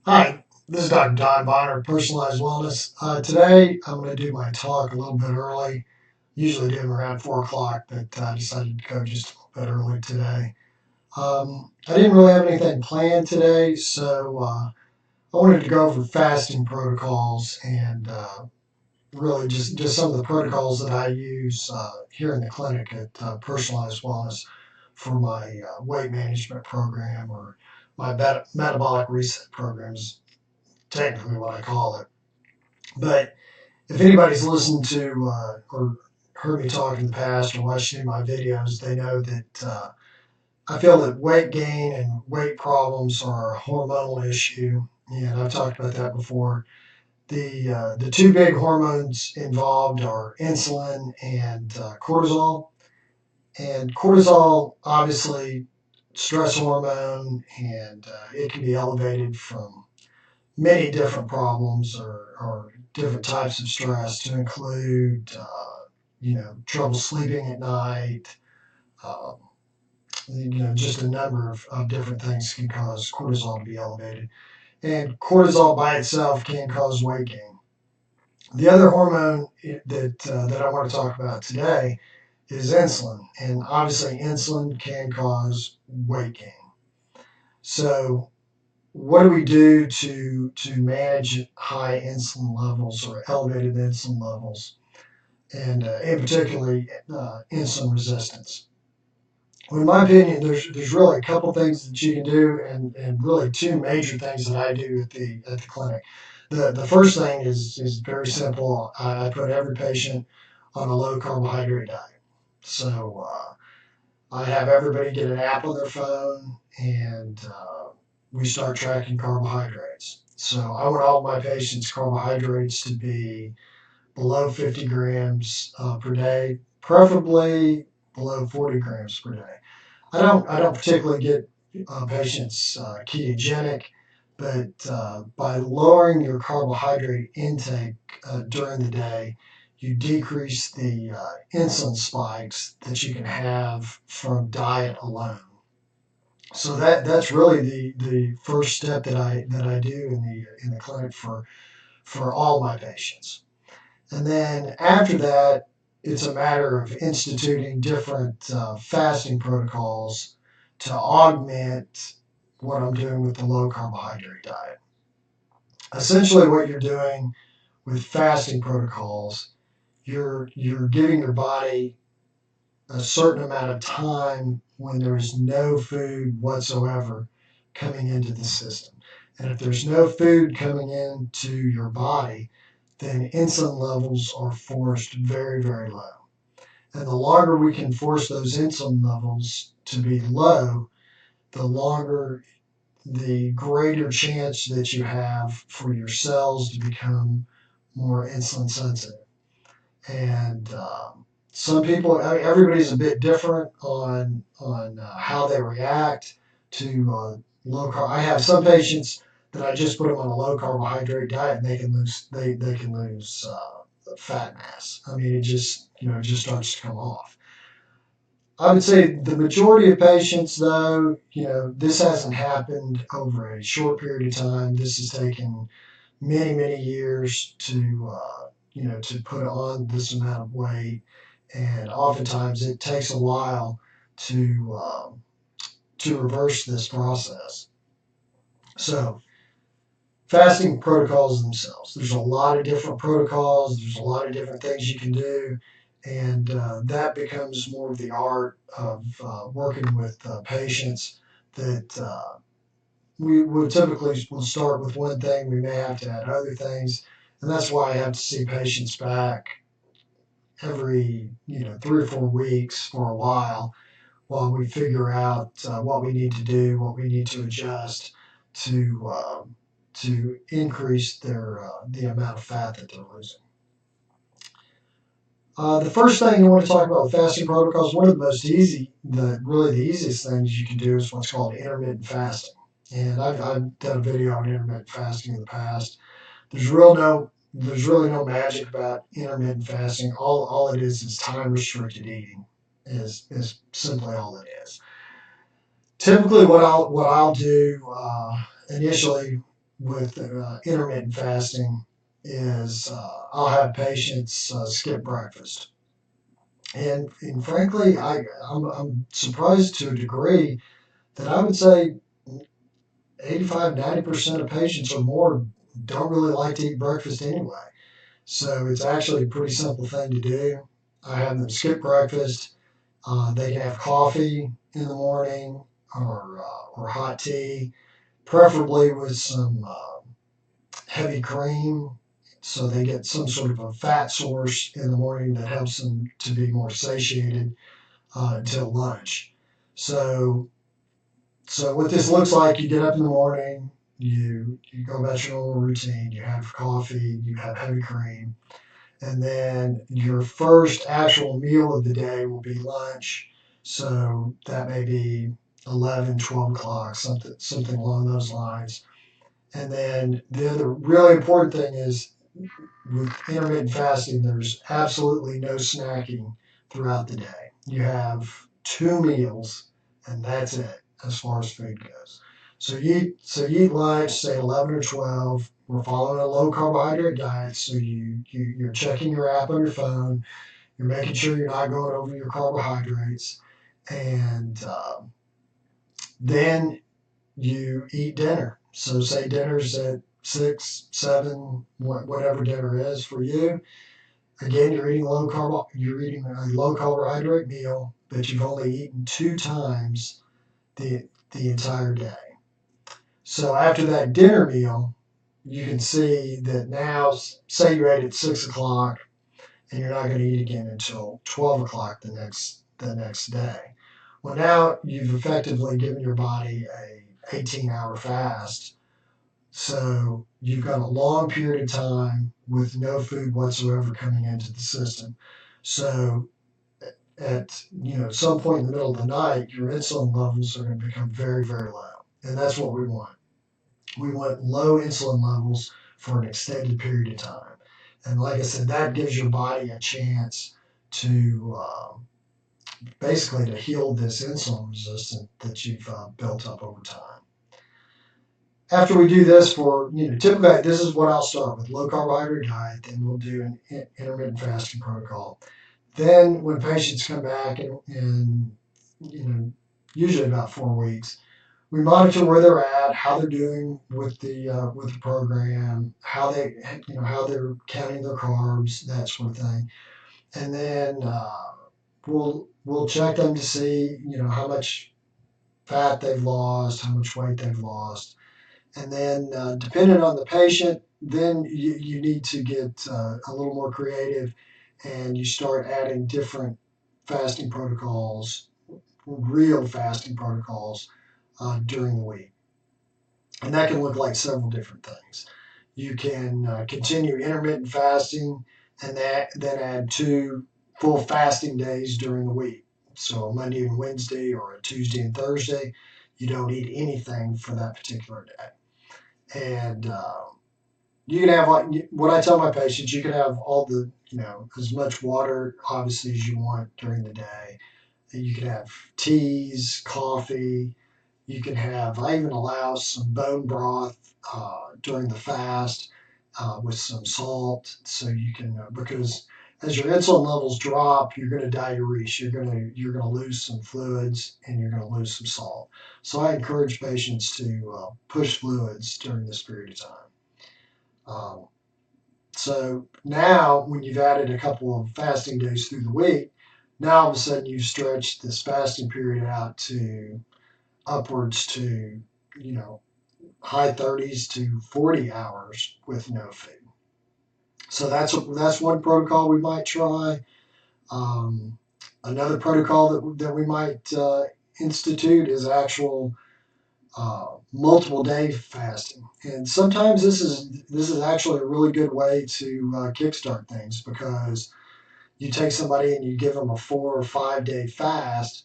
Hi, this is Dr. Don Bonner, Personalized Wellness. Today, I'm going to do my talk a little bit early. Usually do them around 4 o'clock, but I decided to go just a little bit early today. I didn't really have anything planned today, so I wanted to go over fasting protocols and really just some of the protocols that I use here in the clinic at Personalized Wellness for my weight management program or my metabolic reset programs technically what I call it. But if anybody's listened to or heard me talk in the past or watched any of my videos, they know that I feel that weight gain and weight problems are a hormonal issue, and I've talked about that before. The two big hormones involved are insulin and cortisol. And cortisol, obviously, stress hormone, and it can be elevated from many different problems or different types of stress to include, trouble sleeping at night. Um, just a number of different things can cause cortisol to be elevated. And cortisol by itself can cause weight gain. The other hormone that I want to talk about today is insulin. And obviously, insulin can cause weight gain. So, what do we do to manage high insulin levels or elevated insulin levels, and in particularly insulin resistance? Well, in my opinion, there's really a couple things that you can do, and really two major things that I do at the clinic. The first thing is very simple. I put every patient on a low carbohydrate diet. So I have everybody get an app on their phone, and we start tracking carbohydrates. So I want all my patients' carbohydrates to be below 50 grams per day, preferably below 40 grams per day. I don't particularly get patients ketogenic, but by lowering your carbohydrate intake during the day, you decrease the insulin spikes that you can have from diet alone. So that's really the first step that I do in the clinic for all my patients. And then after that, it's a matter of instituting different fasting protocols to augment what I'm doing with the low carbohydrate diet. Essentially, what you're doing with fasting protocols, you're giving your body a certain amount of time when there is no food whatsoever coming into the system. And if there's no food coming into your body, then insulin levels are forced very, very low. And the longer we can force those insulin levels to be low, the longer the greater chance that you have for your cells to become more insulin sensitive. And some people, everybody's a bit different on how they react to low carb. I have some patients that I just put them on a low carbohydrate diet and they can lose fat mass. I mean, it just starts to come off. I would say the majority of patients, though, this hasn't happened over a short period of time. This has taken many, many years to put on this amount of weight, and oftentimes it takes a while to reverse this process. So, fasting protocols themselves. There's a lot of different protocols. There's a lot of different things you can do, and that becomes more of the art of working with patients. That we would typically will start with one thing. We may have to add other things, and that's why I have to see patients back every 3 or 4 weeks for a while we figure out what we need to do, what we need to adjust to to increase the amount of fat that they're losing. The first thing you want to talk about with fasting protocols, one of the most easy, really the easiest things you can do is what's called intermittent fasting. And I've done a video on intermittent fasting in the past. There's really no magic about intermittent fasting. All it is time restricted eating. Is simply all it is. Typically, what I'll do initially with intermittent fasting is I'll have patients skip breakfast. And frankly, I'm surprised to a degree that I would say 85, 90% of patients or more don't really like to eat breakfast anyway. So it's actually a pretty simple thing to do. I have them skip breakfast. They can have coffee in the morning or hot tea, preferably with some heavy cream, so they get some sort of a fat source in the morning that helps them to be more satiated until lunch. So, so what this looks like, you get up in the morning, you go about your normal routine, you have coffee, you have heavy cream, and then your first actual meal of the day will be lunch. So that may be 11, 12 o'clock, something along those lines. And then the other really important thing is with intermittent fasting, there's absolutely no snacking throughout the day. You have two meals, and that's it as far as food goes. So you eat lunch, say 11 or 12. We're following a low carbohydrate diet, so you're checking your app on your phone. You're making sure you're not going over your carbohydrates, and then you eat dinner. So say dinner's at 6, 7, whatever dinner is for you. Again, you're eating a low carbohydrate meal, but you've only eaten two times the entire day. So after that dinner meal, you can see that now, say you ate at 6 o'clock, and you're not going to eat again until 12 o'clock the next day. Well, now you've effectively given your body a 18-hour fast. So you've got a long period of time with no food whatsoever coming into the system. So at some point in the middle of the night, your insulin levels are going to become very, very low, and that's what we want. We want low insulin levels for an extended period of time, and like I said, that gives your body a chance to basically to heal this insulin resistance that you've built up over time. After we do this typically this is what I'll start with: low carbohydrate diet, then we'll do an intermittent fasting protocol. Then when patients come back in usually about 4 weeks, we monitor where they're at, how they're doing with the program, how they're counting their carbs, that sort of thing, and then we'll check them to see how much fat they've lost, how much weight they've lost, and then depending on the patient, then you need to get a little more creative, and you start adding different fasting protocols, real fasting protocols during the week. And that can look like several different things. You can continue intermittent fasting and then add two full fasting days during the week. So a Monday and Wednesday or a Tuesday and Thursday, you don't eat anything for that particular day. And you can have, like what I tell my patients, you can have all the, as much water obviously as you want during the day. You can have teas, coffee. You can have, I even allow some bone broth during the fast with some salt. So you can, because as your insulin levels drop, you're going to diurese. You're going to lose some fluids and you're going to lose some salt. So I encourage patients to push fluids during this period of time. Um, so now, when you've added a couple of fasting days through the week, now all of a sudden you've stretched this fasting period out to upwards to, you know, high 30s to 40 hours with no food. So that's one protocol we might try. Um, Another protocol that we might institute is actual multiple day fasting, and sometimes this is actually a really good way to kickstart things because you take somebody and you give them a 4 or 5 day fast,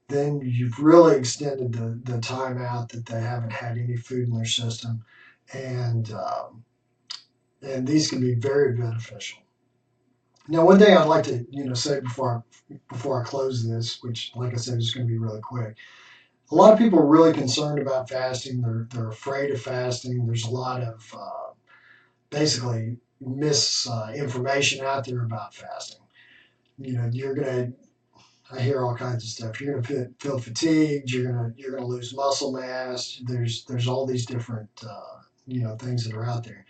then you've really extended the time out that they haven't had any food in their system, and and these can be very beneficial. Now, one thing I'd like to say before I close this, which like I said is going to be really quick. A lot of people are really concerned about fasting. They're afraid of fasting. There's a lot of basically misinformation out there about fasting. You're gonna. I hear all kinds of stuff. You're gonna feel fatigued. You're gonna lose muscle mass. There's all these different things that are out there.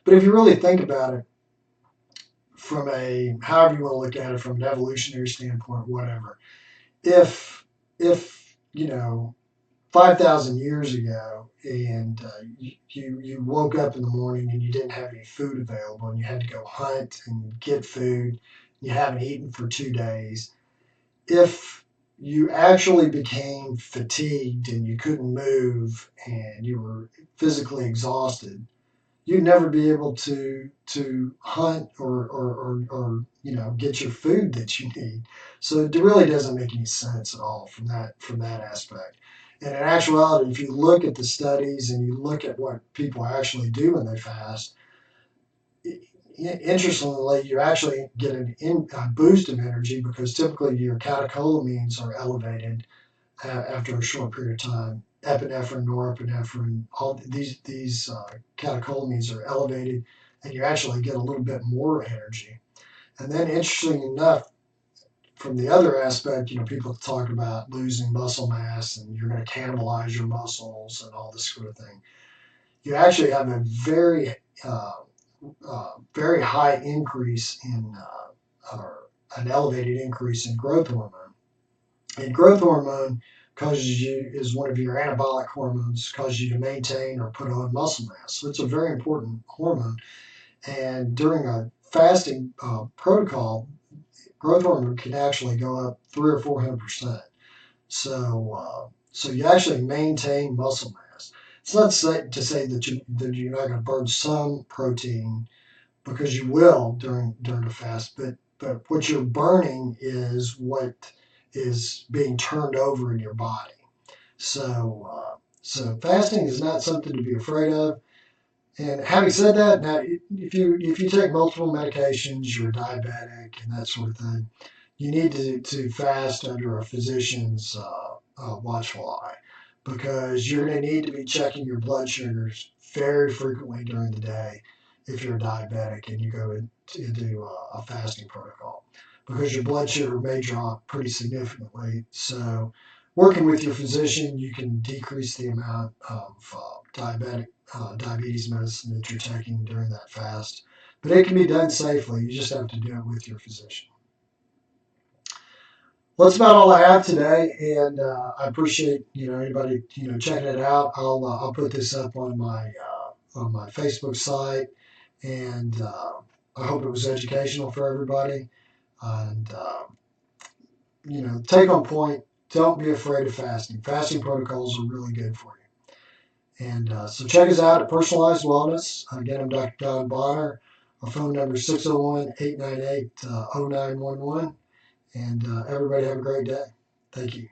But if you really think about it, from a however you want to look at it, from an evolutionary standpoint, whatever. If 5,000 years ago, and you woke up in the morning and you didn't have any food available, and you had to go hunt and get food, you haven't eaten for 2 days. If you actually became fatigued and you couldn't move and you were physically exhausted, you'd never be able to hunt or get your food that you need. So it really doesn't make any sense at all from that aspect. And in actuality, if you look at the studies and you look at what people actually do when they fast, interestingly, you actually get a boost of energy because typically your catecholamines are elevated after a short period of time. Epinephrine, norepinephrine, all these catecholamines are elevated, and you actually get a little bit more energy. And then, interesting enough, from the other aspect, people talk about losing muscle mass and you're going to cannibalize your muscles and all this sort of thing. You actually have a uh, very high increase or an elevated increase in growth hormone. And growth hormone is one of your anabolic hormones, causes you to maintain or put on muscle mass. So it's a very important hormone. And during a fasting protocol, growth hormone can actually go up 300 or 400%. So you actually maintain muscle mass. It's not to say that you're not going to burn some protein, because you will during the fast, but what you're burning is what is being turned over in your body. So fasting is not something to be afraid of. And having said that, now if you take multiple medications, you're diabetic and that sort of thing, you need to fast under a physician's watchful eye, because you're going to need to be checking your blood sugars very frequently during the day if you're diabetic and you go into a fasting protocol, because your blood sugar may drop pretty significantly. So, working with your physician, you can decrease the amount of diabetes medicine that you're taking during that fast. But it can be done safely. You just have to do it with your physician. Well, that's about all I have today, and I appreciate anybody checking it out. I'll put this up on my Facebook site, and I hope it was educational for everybody. And take on point. Don't be afraid of fasting. Fasting protocols are really good for you. And so check us out at Personalized Wellness. Again, I'm Dr. Don Bonner. Our phone number is 601-898-0911. And everybody have a great day. Thank you.